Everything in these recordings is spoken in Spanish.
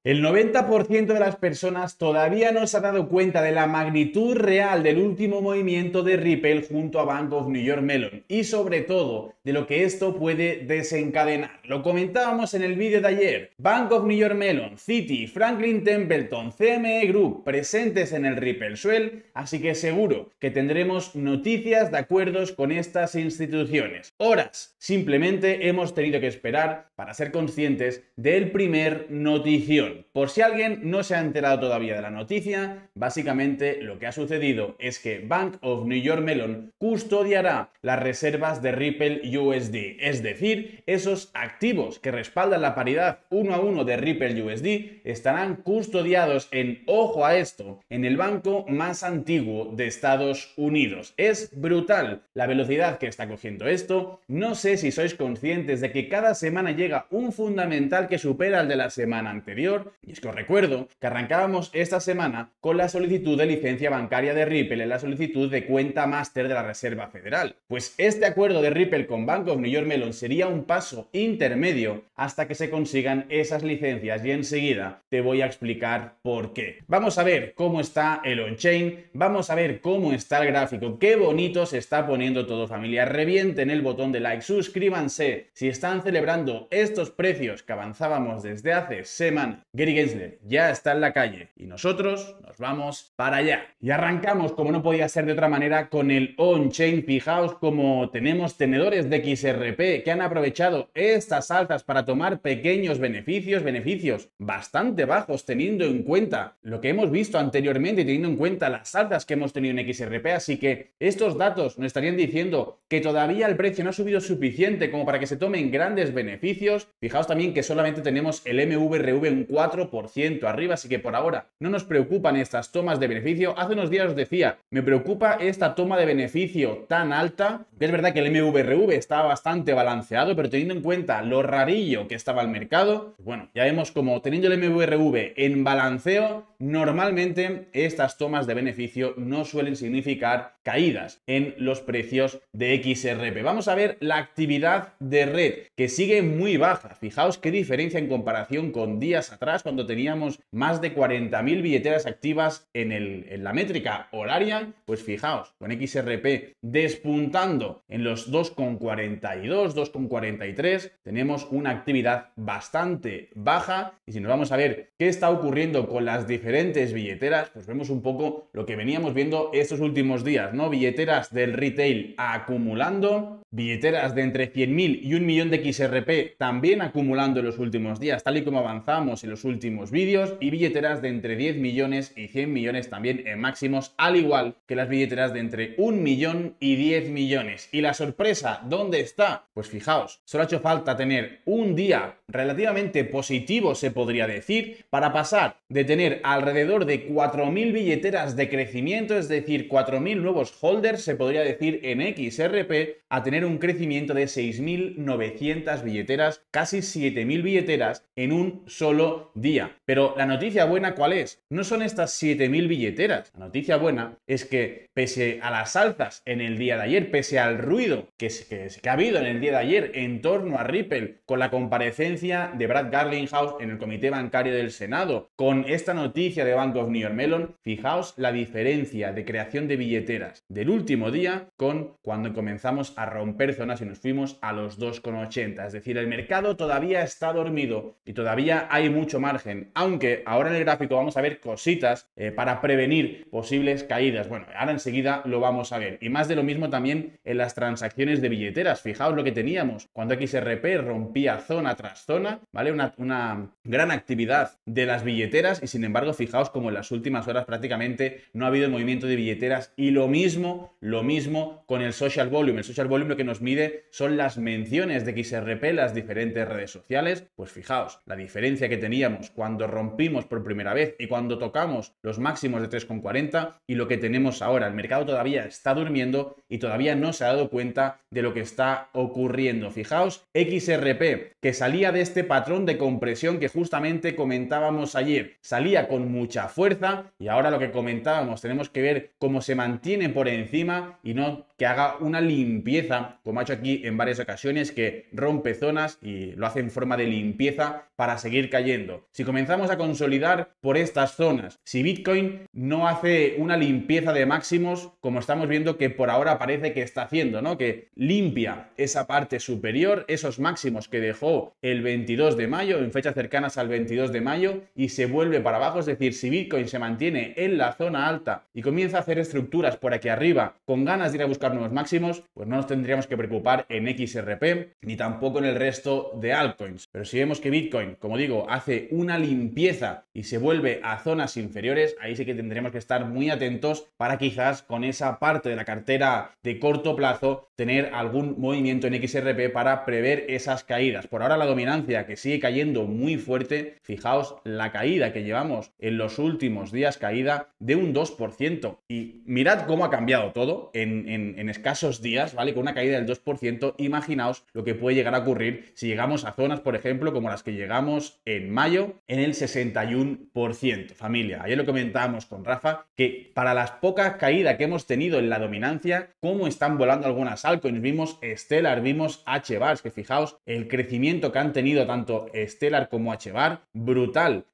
El 90% de las personas todavía no se ha dado cuenta de la magnitud real del último movimiento de Ripple junto a Bank of New York Mellon y sobre todo de lo que esto puede desencadenar. Lo comentábamos en el vídeo de ayer. Bank of New York Mellon, Citi, Franklin Templeton, CME Group presentes en el Ripple Swell, así que seguro que tendremos noticias de acuerdos con estas instituciones. Horas, simplemente hemos tenido que esperar para ser conscientes del primer notición. Por si alguien no se ha enterado todavía de la noticia, básicamente lo que ha sucedido es que Bank of New York Mellon custodiará las reservas de Ripple USD, es decir, esos activos que respaldan la paridad 1 a 1 de Ripple USD estarán custodiados ojo a esto, en el banco más antiguo de Estados Unidos. Es brutal la velocidad que está cogiendo esto. No sé si sois conscientes de que cada semana llega un fundamental que supera al de la semana anterior. Y es que os recuerdo que arrancábamos esta semana con la solicitud de licencia bancaria de Ripple en la solicitud de cuenta máster de la Reserva Federal. Pues este acuerdo de Ripple con Bank of New York Mellon sería un paso intermedio hasta que se consigan esas licencias y enseguida te voy a explicar por qué. Vamos a ver cómo está el on-chain, vamos a ver cómo está el gráfico, qué bonito se está poniendo todo, familia. Revienten el botón de like, suscríbanse si están celebrando estos precios que avanzábamos desde hace semanas. Gary Gensler ya está en la calle y nosotros nos vamos para allá. Y arrancamos, como no podía ser de otra manera, con el on-chain. Fijaos como tenemos tenedores de XRP que han aprovechado estas alzas para tomar pequeños beneficios bastante bajos, teniendo en cuenta lo que hemos visto anteriormente y teniendo en cuenta las alzas que hemos tenido en XRP. Así que estos datos nos estarían diciendo que todavía el precio no ha subido suficiente como para que se tomen grandes beneficios. Fijaos también que solamente tenemos el MVRV un 4% arriba, así que por ahora no nos preocupan estas tomas de beneficio. Hace unos días os decía, me preocupa esta toma de beneficio tan alta, que es verdad que el MVRV estaba bastante balanceado, pero teniendo en cuenta lo rarillo que estaba el mercado, pues bueno, ya vemos como teniendo el MVRV en balanceo, normalmente estas tomas de beneficio no suelen significar caídas en los precios de XRP. Vamos a ver la actividad de red, que sigue muy baja. Fijaos qué diferencia en comparación con días atrás, cuando teníamos más de 40.000 billeteras activas en la métrica horaria. Pues fijaos, con XRP despuntando en los 2,42, 2,43, tenemos una actividad bastante baja. Y si nos vamos a ver qué está ocurriendo con las diferentes billeteras, pues vemos un poco lo que veníamos viendo estos últimos días, ¿no? Billeteras del retail acumulando, billeteras de entre 100.000 y 1 millón de XRP también acumulando en los últimos días, tal y como avanzamos en los últimos vídeos, y billeteras de entre 10 millones y 100 millones también en máximos, al igual que las billeteras de entre 1 millón y 10 millones. Y la sorpresa, ¿dónde está? Pues fijaos, solo ha hecho falta tener un día relativamente positivo, se podría decir, para pasar de tener alrededor de 4.000 billeteras de crecimiento, es decir, 4.000 nuevos holders, se podría decir, en XRP, a tener un crecimiento de 6.900 billeteras, casi 7.000 billeteras en un solo día. Pero la noticia buena, ¿cuál es? No son estas 7.000 billeteras. La noticia buena es que pese a las alzas en el día de ayer, pese al ruido que ha habido en el día de ayer en torno a Ripple, con la comparecencia de Brad Garlinghouse en el Comité Bancario del Senado, con esta noticia de Bank of New York Mellon, fijaos la diferencia de creación de billeteras del último día con cuando comenzamos a romper zonas y nos fuimos a los 2,80. Es decir, el mercado todavía está dormido y todavía hay mucho margen, aunque ahora en el gráfico vamos a ver cositas para prevenir posibles caídas. Bueno, ahora enseguida lo vamos a ver. Y más de lo mismo también en las transacciones de billeteras. Fijaos lo que teníamos cuando XRP rompía zona tras zona, ¿vale? Una gran actividad de las billeteras, y sin embargo, fijaos como en las últimas horas prácticamente no ha habido movimiento de billeteras. Y lo mismo con el social volume. El social volume lo que nos mide son las menciones de XRP en las diferentes redes sociales. Pues fijaos la diferencia que teníamos cuando rompimos por primera vez y cuando tocamos los máximos de 3,40 y lo que tenemos ahora. El mercado todavía está durmiendo y todavía no se ha dado cuenta de lo que está ocurriendo. Fijaos, XRP, que salía de este patrón de compresión que justamente comentábamos ayer, salía con mucha fuerza, y ahora lo que comentábamos, tenemos que ver cómo se mantiene por encima y no que haga una limpieza, como ha hecho aquí en varias ocasiones, que rompe zonas y lo hace en forma de limpieza para seguir cayendo. ejemplo, si comenzamos a consolidar por estas zonas, si Bitcoin no hace una limpieza de máximos, como estamos viendo que por ahora parece que está haciendo, ¿no? Que limpia esa parte superior, esos máximos que dejó el 22 de mayo, en fechas cercanas al 22 de mayo, y se vuelve para abajo, es decir, si Bitcoin se mantiene en la zona alta y comienza a hacer estructuras por aquí arriba con ganas de ir a buscar nuevos máximos, pues no nos tendríamos que preocupar en XRP ni tampoco en el resto de altcoins. Pero si vemos que Bitcoin, como digo, hace una limpieza y se vuelve a zonas inferiores, ahí sí que tendremos que estar muy atentos para quizás con esa parte de la cartera de corto plazo tener algún movimiento en XRP para prever esas caídas. Por ahora la dominancia que sigue cayendo muy fuerte, fijaos la caída que llevamos en los últimos días, caída de un 2%. Y mirad cómo ha cambiado todo en escasos días, ¿vale? Con una caída del 2%, imaginaos lo que puede llegar a ocurrir si llegamos a zonas, por ejemplo, como las que llegamos en mayo, en el 61%. Familia, ayer lo comentábamos con Rafa, que para las pocas caídas que hemos tenido en la dominancia, cómo están volando algunas altcoins. Vimos Stellar, vimos HBAR, que fijaos el crecimiento que han tenido tanto Stellar como HBAR, brutal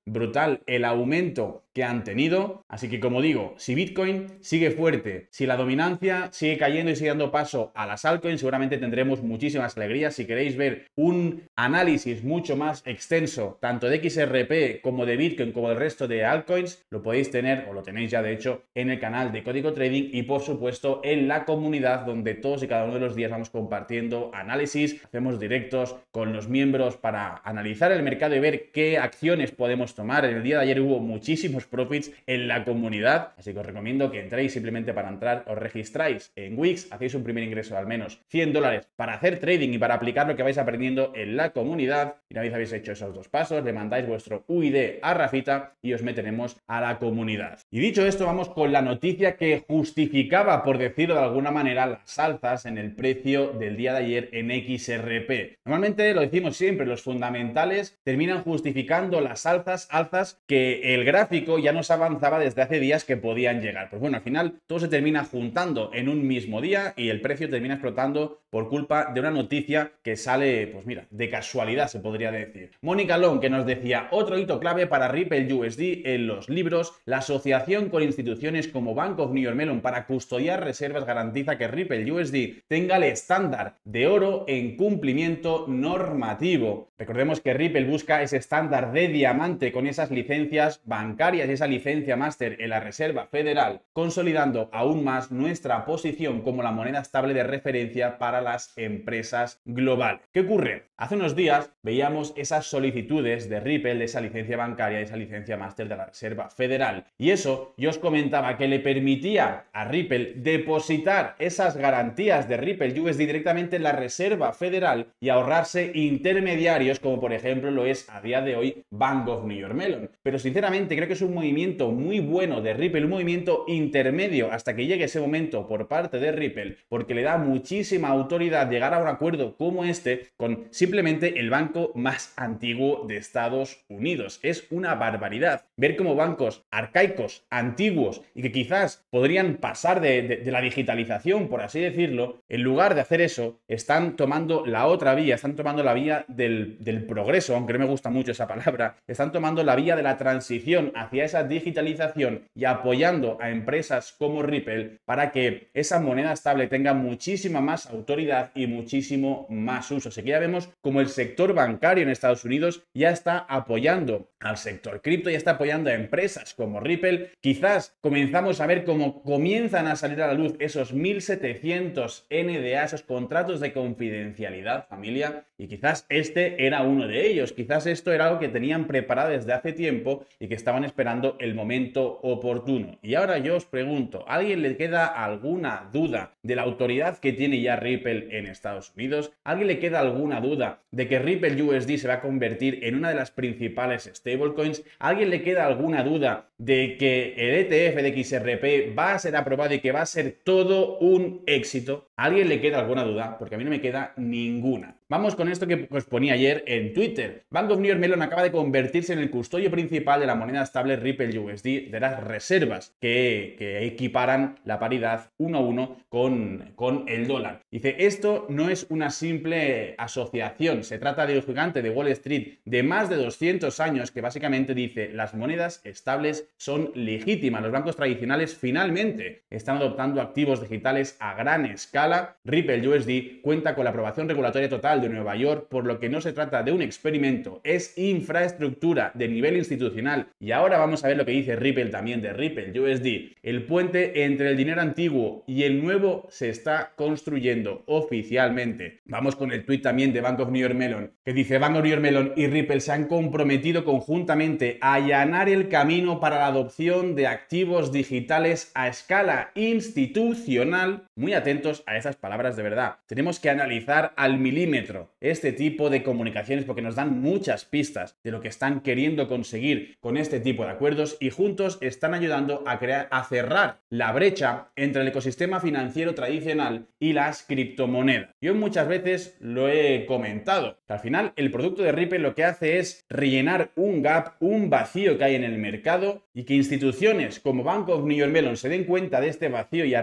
el aumento que han tenido. Así que, como digo, si Bitcoin sigue fuerte, si la dominancia sigue cayendo y sigue dando paso a las altcoins, seguramente tendremos muchísimas alegrías. Si queréis ver un análisis mucho más extenso, tanto de XRP como de Bitcoin, como del resto de altcoins, lo podéis tener, o lo tenéis ya de hecho, en el canal de Código Trading y, por supuesto, en la comunidad, donde todos y cada uno de los días vamos compartiendo análisis, hacemos directos con los miembros para analizar el mercado y ver qué acciones podemos tomar. En el día de ayer hubo muchísimos profits en la comunidad, así que os recomiendo que entréis. Simplemente para entrar os registráis en Wix, hacéis un primer ingreso de al menos $100 para hacer trading y para aplicar lo que vais aprendiendo en la comunidad. Y una vez habéis hecho esos dos pasos, le mandáis vuestro UID a Rafita y os meteremos a la comunidad. Y dicho esto, vamos con la noticia que justificaba, por decirlo de alguna manera, las alzas en el precio del día de ayer en XRP. Normalmente lo decimos siempre, los fundamentales terminan justificando las alzas que el gráfico ya nos avanzaba desde hace días que podían llegar. Pues bueno, al final todo se termina juntando en un mismo día y el precio termina explotando por culpa de una noticia que sale, pues mira, de casualidad se podría decir. Mónica Long, que nos decía: otro hito clave para Ripple USD en los libros, la asociación con instituciones como Bank of New York Mellon para custodiar reservas garantiza que Ripple USD tenga el estándar de oro en cumplimiento normativo. Recordemos que Ripple busca ese estándar de diamante con esas licencias bancarias y esa licencia máster en la Reserva Federal, consolidando aún más nuestra posición como la moneda estable de referencia para las empresas globales. ¿Qué ocurre? Hace unos días veíamos esas solicitudes de Ripple de esa licencia bancaria y esa licencia máster de la Reserva Federal, y eso yo os comentaba que le permitía a Ripple depositar esas garantías de Ripple USD directamente en la Reserva Federal y ahorrarse intermediarios como por ejemplo lo es a día de hoy Bank of New York Mellon. Pero sinceramente creo que es un movimiento muy bueno de Ripple, un movimiento intermedio hasta que llegue ese momento por parte de Ripple, porque le da muchísima autoridad llegar a un acuerdo como este con simplemente el banco más antiguo de Estados Unidos. Es una barbaridad ver cómo bancos arcaicos, antiguos y que quizás podrían pasar de la digitalización, por así decirlo, en lugar de hacer eso, están tomando la otra vía, están tomando la vía del progreso, aunque no me gusta mucho esa palabra, están tomando la vía de la transición hacia esa digitalización y apoyando a empresas como Ripple para que esa moneda estable tenga muchísima más autoridad y muchísimo más uso. Así que ya vemos como el sector bancario en Estados Unidos ya está apoyando al sector cripto, ya está apoyando a empresas como Ripple. Quizás comenzamos a ver cómo comienzan a salir a la luz esos 1.700 NDA, esos contratos de confidencialidad, familia, y quizás este era uno de ellos. Quizás esto era algo que tenían preparado desde hace tiempo y que estaban esperando el momento oportuno. Y ahora yo os pregunto, ¿a alguien le queda alguna duda de la autoridad que tiene ya Ripple en Estados Unidos? ¿A alguien le queda alguna duda de que Ripple USD se va a convertir en una de las principales stablecoins? ¿A alguien le queda alguna duda de que el ETF de XRP va a ser aprobado y que va a ser todo un éxito? ¿A alguien le queda alguna duda? Porque a mí no me queda ninguna. Vamos con esto que os ponía ayer en Twitter. Bank of New York Mellon acaba de convertirse en el custodio principal de la moneda estable Ripple USD de las reservas que equiparan la paridad 1 a 1 con el dólar. Dice, esto no es una simple asociación, se trata de un gigante de Wall Street de más de 200 años que básicamente dice, las monedas estables son legítimas. Los bancos tradicionales finalmente están adoptando activos digitales a gran escala. Ripple USD cuenta con la aprobación regulatoria total de Nueva York, por lo que no se trata de un experimento, es infraestructura de nivel institucional. Y ahora vamos a ver lo que dice Ripple también de Ripple USD. El puente entre el dinero antiguo y el nuevo se está construyendo oficialmente. Vamos con el tweet también de Bank of New York Mellon, que dice, Bank of New York Mellon y Ripple se han comprometido conjuntamente a allanar el camino para la adopción de activos digitales a escala institucional. Muy atentos a esas palabras de verdad. Tenemos que analizar al milímetro este tipo de comunicaciones porque nos dan muchas pistas de lo que están queriendo conseguir con este tipo de acuerdos y juntos están ayudando a cerrar la brecha entre el ecosistema financiero tradicional y las criptomonedas. Yo muchas veces lo he comentado, que al final el producto de Ripple lo que hace es rellenar un gap, un vacío que hay en el mercado y que instituciones como Bank of New York Mellon se den cuenta de este vacío y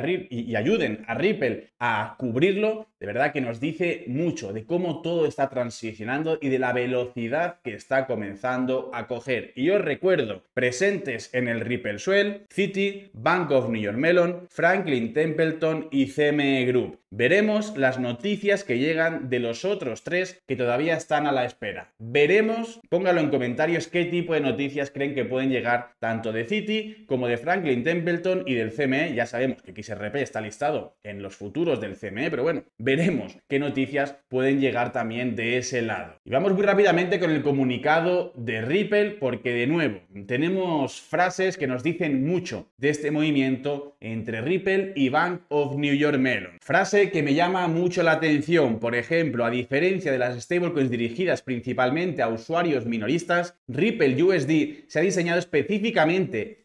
ayuden a Ripple a cubrirlo, de verdad que nos dice mucho de cómo todo está transicionando y de la velocidad que está comenzando a coger. Y os recuerdo, presentes en el Ripple Swell, Citi, Bank of New York Mellon, Franklin Templeton y CME Group. Veremos las noticias que llegan de los otros tres que todavía están a la espera. Veremos, póngalo en comentarios qué tipo de noticias creen que pueden llegar tanto de Citi como de Franklin Templeton y del CME. Ya sabemos que XRP está listado en los futuros del CME, pero bueno, veremos qué noticias pueden llegar también de ese lado. Y vamos muy rápidamente con el comunicado de Ripple porque de nuevo tenemos frases que nos dicen mucho de este movimiento entre Ripple y Bank of New York Mellon. Frase que me llama mucho la atención, por ejemplo, a diferencia de las stablecoins dirigidas principalmente a usuarios minoristas, Ripple USD se ha diseñado específicamente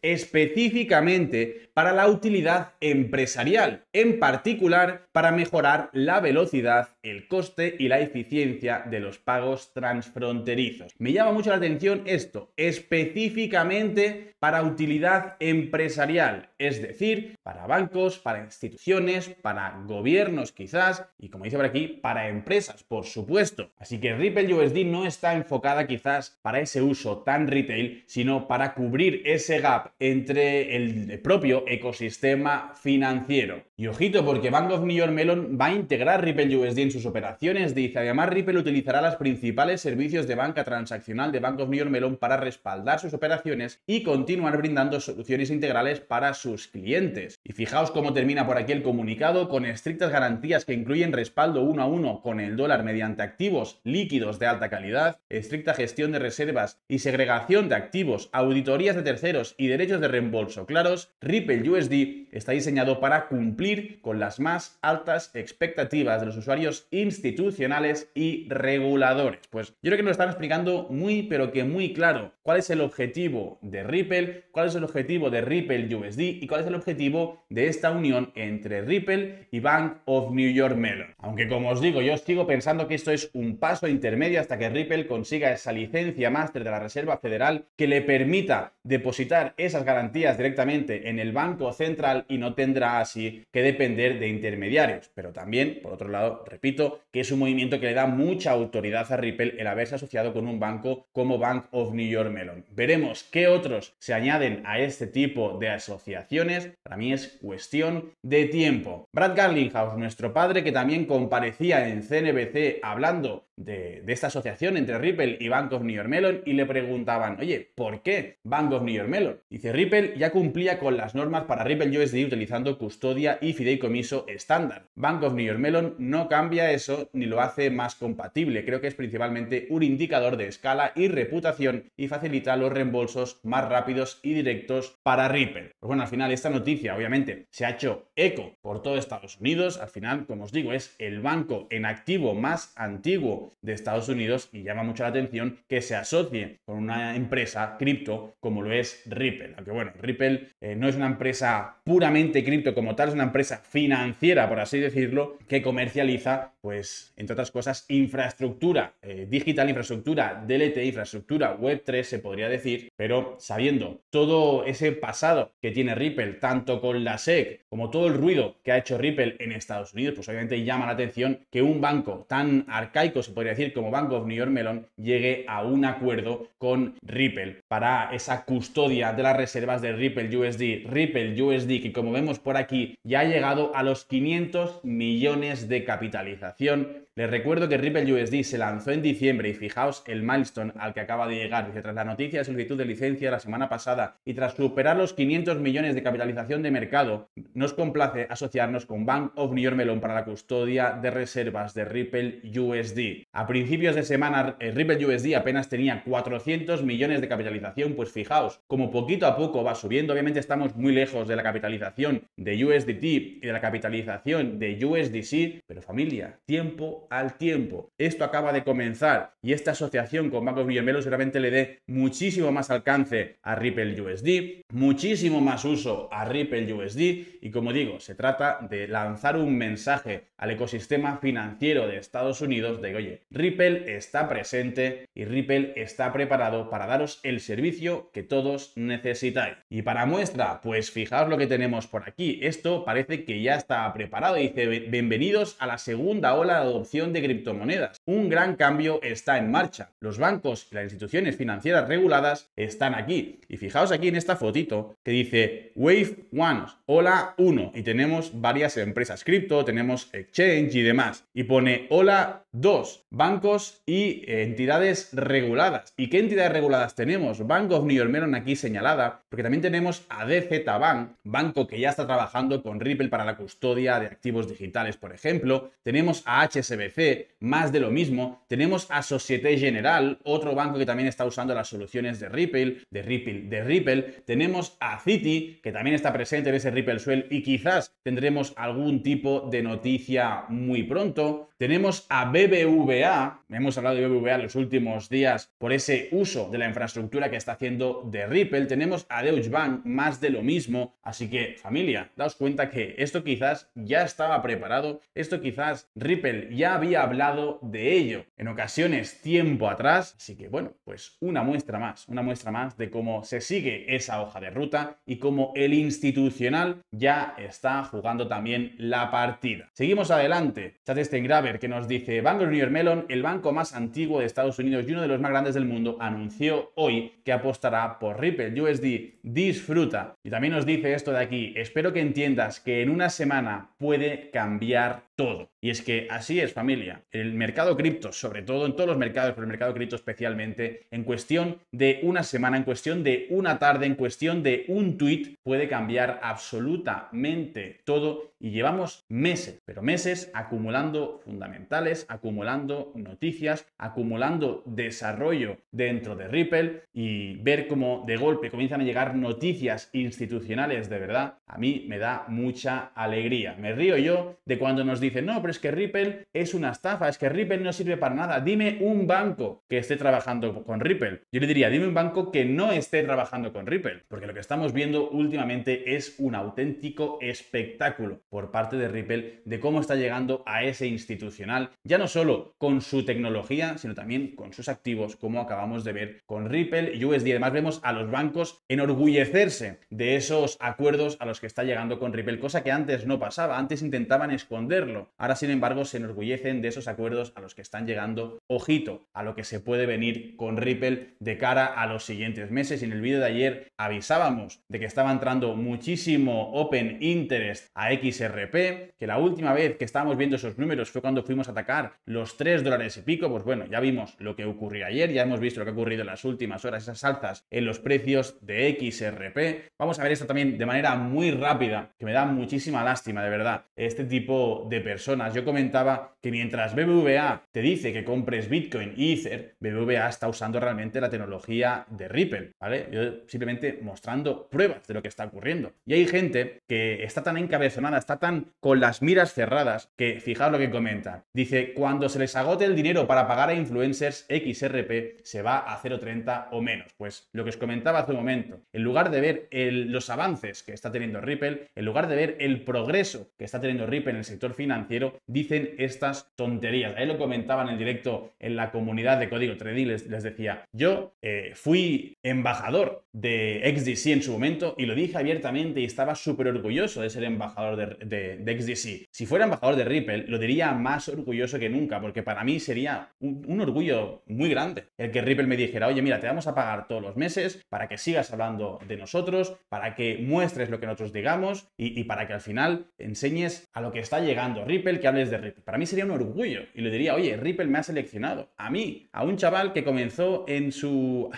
para la utilidad empresarial, en particular para mejorar la velocidad, el coste y la eficiencia de los pagos transfronterizos. Me llama mucho la atención esto, específicamente para utilidad empresarial, es decir, para bancos, para instituciones, para gobiernos quizás, y como dice por aquí, para empresas, por supuesto. Así que Ripple USD no está enfocada quizás para ese uso tan retail, sino para cubrir ese gap entre el propio ecosistema financiero. Y ojito, porque Bank of New York Mellon va a integrar Ripple USD en sus operaciones. Dice, además Ripple utilizará los principales servicios de banca transaccional de Bank of New York Mellon para respaldar sus operaciones y continuar brindando soluciones integrales para sus clientes. Y fijaos cómo termina por aquí el comunicado, con estrictas garantías que incluyen respaldo 1 a 1 con el dólar mediante activos líquidos de alta calidad, estricta gestión de reservas y segregación de activos, auditorías de terceros y derechos de reembolso claros. Ripple USD está diseñado para cumplir con las más altas expectativas de los usuarios institucionales y reguladores. Pues yo creo que nos están explicando muy pero que muy claro cuál es el objetivo de Ripple, cuál es el objetivo de Ripple USD y cuál es el objetivo de esta unión entre Ripple y Bank of New York Mellon. Aunque como os digo, yo sigo pensando que esto es un paso intermedio hasta que Ripple consiga esa licencia máster de la Reserva Federal que le permita depositar esas garantías directamente en el Banco Central y no tendrá así que depender de intermediarios. Pero también, por otro lado, repito, que es un movimiento que le da mucha autoridad a Ripple el haberse asociado con un banco como Bank of New York Mellon. Veremos qué otros se añaden a este tipo de asociaciones. Para mí es cuestión de tiempo. Brad Garlinghouse, nuestro padre, que también comparecía en CNBC hablando de esta asociación entre Ripple y Bank of New York Mellon y le preguntaban, oye, ¿por qué Bank of New York Mellon? Dice, Ripple ya cumplía con las normas para Ripple USD utilizando custodia y fideicomiso estándar. Bank of New York Mellon no cambia eso ni lo hace más compatible. Creo que es principalmente un indicador de escala y reputación y facilita los reembolsos más rápidos y directos para Ripple. Pues bueno, al final esta noticia obviamente se ha hecho eco por todo Estados Unidos. al final, como os digo, es el banco en activo más antiguo de Estados Unidos y llama mucho la atención que se asocie con una empresa cripto como lo es Ripple. Aunque bueno, Ripple no es una empresa puramente cripto como tal, es una empresa financiera, por así decirlo, que comercializa, pues, entre otras cosas, infraestructura digital, infraestructura DLT, infraestructura Web3, se podría decir, pero sabiendo todo ese pasado que tiene Ripple, tanto con la SEC como todo el ruido que ha hecho Ripple en Estados Unidos, pues obviamente llama la atención que un banco tan arcaico, se podría decir, como Bank of New York Mellon, llegue a un acuerdo con Ripple para esa custodia de las reservas de Ripple USD. Ripple USD, que como vemos por aquí, ya ha llegado a los 500 millones de capitalización. Les recuerdo que Ripple USD se lanzó en diciembre y fijaos el milestone al que acaba de llegar. Dice, tras la noticia de solicitud de licencia la semana pasada y tras superar los 500 millones de capitalización de mercado, nos complace asociarnos con Bank of New York Mellon para la custodia de reservas de Ripple USD. A principios de semana, Ripple USD apenas tenía 400 millones de capitalización, pues fijaos, como poquito a poco va subiendo. Obviamente estamos muy lejos de la capitalización de USDT y de la capitalización de USDC, pero familia, tiempo al tiempo. Esto acaba de comenzar y esta asociación con Bank of New York Mellon seguramente le dé muchísimo más alcance a Ripple USD, muchísimo más uso a Ripple USD y como digo, se trata de lanzar un mensaje al ecosistema financiero de Estados Unidos de, oye, Ripple está presente y Ripple está preparado para daros el servicio que todos necesitáis. Y para muestra, pues fijaos lo que tenemos por aquí. Esto parece que ya está preparado. Dice, bienvenidos a la segunda ola de adopción de criptomonedas. Un gran cambio está en marcha. Los bancos y las instituciones financieras reguladas están aquí. Y fijaos aquí en esta fotito que dice Wave 1, Ola 1. Y tenemos varias empresas cripto, tenemos exchange y demás. Y pone Ola 2, bancos y entidades reguladas. ¿Y qué entidades reguladas tenemos? Bank of New York Mellon aquí señalada, porque también tenemos a DZ Bank, banco que ya está trabajando con Ripple para la custodia de activos digitales, por ejemplo. Tenemos a HSBC, más de lo mismo. Tenemos a Societe Generale, otro banco que también está usando las soluciones de Ripple. Tenemos a Citi, que también está presente en ese Ripple Swell y quizás tendremos algún tipo de noticia muy pronto. Tenemos a BBVA, hemos hablado de BBVA en los últimos días por ese uso de la infraestructura que está haciendo de Ripple. Tenemos a Deutsche Bank, más de lo mismo. Así que, familia, daos cuenta que esto quizás ya estaba preparado, esto quizás Ripple ya había hablado de ello en ocasiones tiempo atrás. Así que, bueno, pues una muestra más de cómo se sigue esa hoja de ruta y cómo el institucional ya está jugando también la partida. Seguimos adelante. Chatstengraver, que nos dice, Bank of New York Mellon, el banco más antiguo de Estados Unidos y uno de los más grandes del mundo, anunció hoy que apostará por Ripple USD. Disfruta. Y también nos dice esto de aquí, espero que entiendas que en una semana puede cambiar todo. Y es que así es, familia. El mercado cripto, sobre todo en todos los mercados, pero el mercado cripto especialmente, en cuestión de una semana, en cuestión de una tarde, en cuestión de un tweet, puede cambiar absolutamente todo. Y llevamos meses, pero meses acumulando fundamentales, acumulando noticias, acumulando desarrollo dentro de Ripple y ver cómo de golpe comienzan a llegar noticias institucionales de verdad, a mí me da mucha alegría. Me río yo de cuando nos dicen, no, pero es que Ripple es una estafa, es que Ripple no sirve para nada. Dime un banco que esté trabajando con Ripple. Yo le diría, dime un banco que no esté trabajando con Ripple, porque lo que estamos viendo últimamente es un auténtico espectáculo por parte de Ripple de cómo está llegando a ese institucional, ya no solo con su tecnología, sino también con sus activos, como acabamos de ver con Ripple y USD. Además vemos a los bancos enorgullecerse de esos acuerdos a los que está llegando con Ripple, cosa que antes no pasaba, antes intentaban esconderlo. Ahora, sin embargo, se enorgullecen de esos acuerdos a los que están llegando. Ojito a lo que se puede venir con Ripple de cara a los siguientes meses. Y en el vídeo de ayer avisábamos de que estaba entrando muchísimo Open Interest a XRP, que la última vez que estábamos viendo esos números fue cuando fuimos a atacar los $3 y pico. Pues bueno, ya vimos lo que ocurrió ayer, ya hemos visto lo que ha ocurrido en las últimas horas, esas alzas en los precios de XRP. Vamos a ver esto también de manera muy rápida, que me da muchísima lástima, de verdad, este tipo de personas. Yo comentaba que mientras BBVA te dice que compres Bitcoin y Ether, BBVA está usando realmente la tecnología de Ripple, ¿vale? Yo simplemente mostrando pruebas de lo que está ocurriendo. Y hay gente que está tan encabezonada, está tan con las miras cerradas, que fijaos lo que comenta. Dice, cuando se les agote el dinero para pagar a influencers, XRP se va a 0,30 o menos. Pues lo que os comentaba hace un momento, en lugar de ver los avances que está teniendo Ripple, en lugar de ver el progreso que está teniendo Ripple en el sector financiero, dicen estas tonterías. Ahí lo comentaba en el directo en la comunidad de Código Trading, les decía, yo fui embajador de XDC en su momento y lo dije abiertamente y estaba súper orgulloso de ser embajador de XDC. Si fuera embajador de Ripple, lo diría más orgulloso que nunca, porque para mí sería un orgullo muy grande el que Ripple me dijera, oye, mira, te vamos a pagar todos los meses para que sigas hablando de nosotros, para que muestres lo que nosotros digamos y para que al final enseñes a lo que está llegando Ripple, que hables de Ripple. Para mí sería un orgullo y le diría, oye, Ripple me ha seleccionado a mí, a un chaval que comenzó en su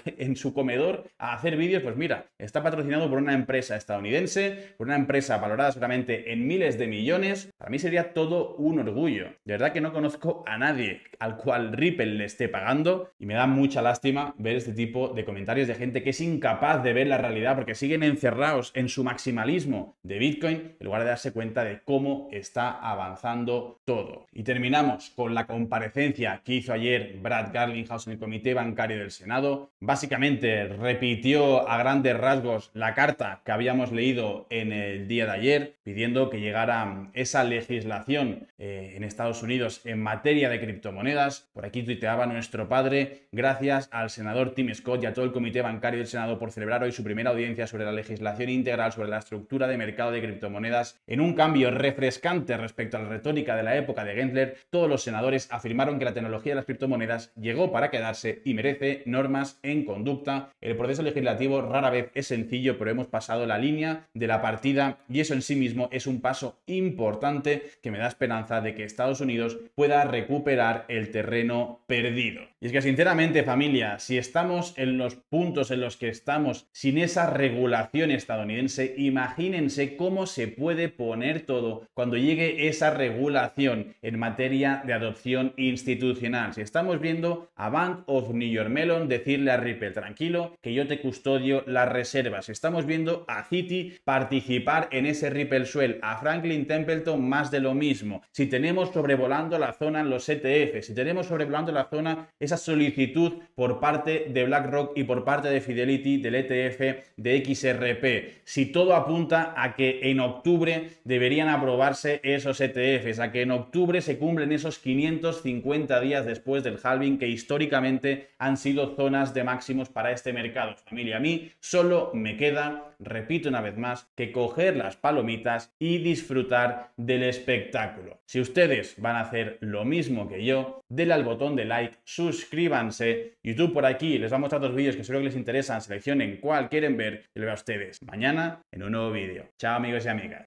comedor a hacer vídeos, pues mira, está patrocinado por una empresa estadounidense, por una empresa valorada seguramente en miles de millones. Para mí sería todo un orgullo. De verdad que no conozco a nadie al cual Ripple le esté pagando y me da mucha lástima ver este tipo de comentarios de gente que es incapaz de ver la realidad porque siguen encerrados en su maximalismo de Bitcoin en lugar de darse cuenta de cómo está avanzando todo. Y terminamos con la comparecencia que hizo ayer Brad Garlinghouse en el Comité Bancario del Senado. Básicamente repitió a grandes rasgos la carta que habíamos leído en el día de ayer, pidiendo que llegara esa legislación en Estados Unidos en materia de criptomonedas. Por aquí tuiteaba nuestro padre, gracias al senador Tim Scott y a todo el Comité Bancario del Senado por celebrar hoy su primera audiencia sobre la legislación integral sobre la estructura de mercado de criptomonedas. En un cambio refrescante respecto a la retórica de la época de Gensler, todos los senadores afirmaron que la tecnología de las criptomonedas llegó para quedarse y merece normas en conducta. El proceso legislativo rara vez es sencillo, pero hemos pasado la línea de la partida y eso en sí mismo es un paso importante que me da esperanza de que Estados Unidos pueda recuperar el terreno perdido. Y es que sinceramente, familia, si estamos en los puntos en los que estamos sin esa regulación estadounidense, imagínense cómo se puede poner todo cuando llegue esa regulación en materia de adopción institucional. Si estamos viendo a Bank of New York Mellon decirle a Ripple, tranquilo, que yo te custodio las reservas. Estamos viendo a Citi participar en ese Ripple Swell, a Franklin Templeton más de lo mismo. Si tenemos sobrevolando la zona en los ETF, si tenemos sobrevolando la zona esa solicitud por parte de BlackRock y por parte de Fidelity del ETF de XRP, si todo apunta a que en octubre deberían aprobarse esos ETFs, a que en octubre se cumplen esos 550 días después del halving que históricamente han sido zonas de máximos para este mercado. Familia, a mí solo me queda, repito una vez más, que coger las palomitas y disfrutar del espectáculo. Si ustedes van a hacer lo mismo que yo, denle al botón de like, suscríbanse. YouTube por aquí les va a mostrar dos vídeos que seguro que les interesan, seleccionen cuál quieren ver y lo veo a ustedes mañana en un nuevo vídeo. Chao amigos y amigas.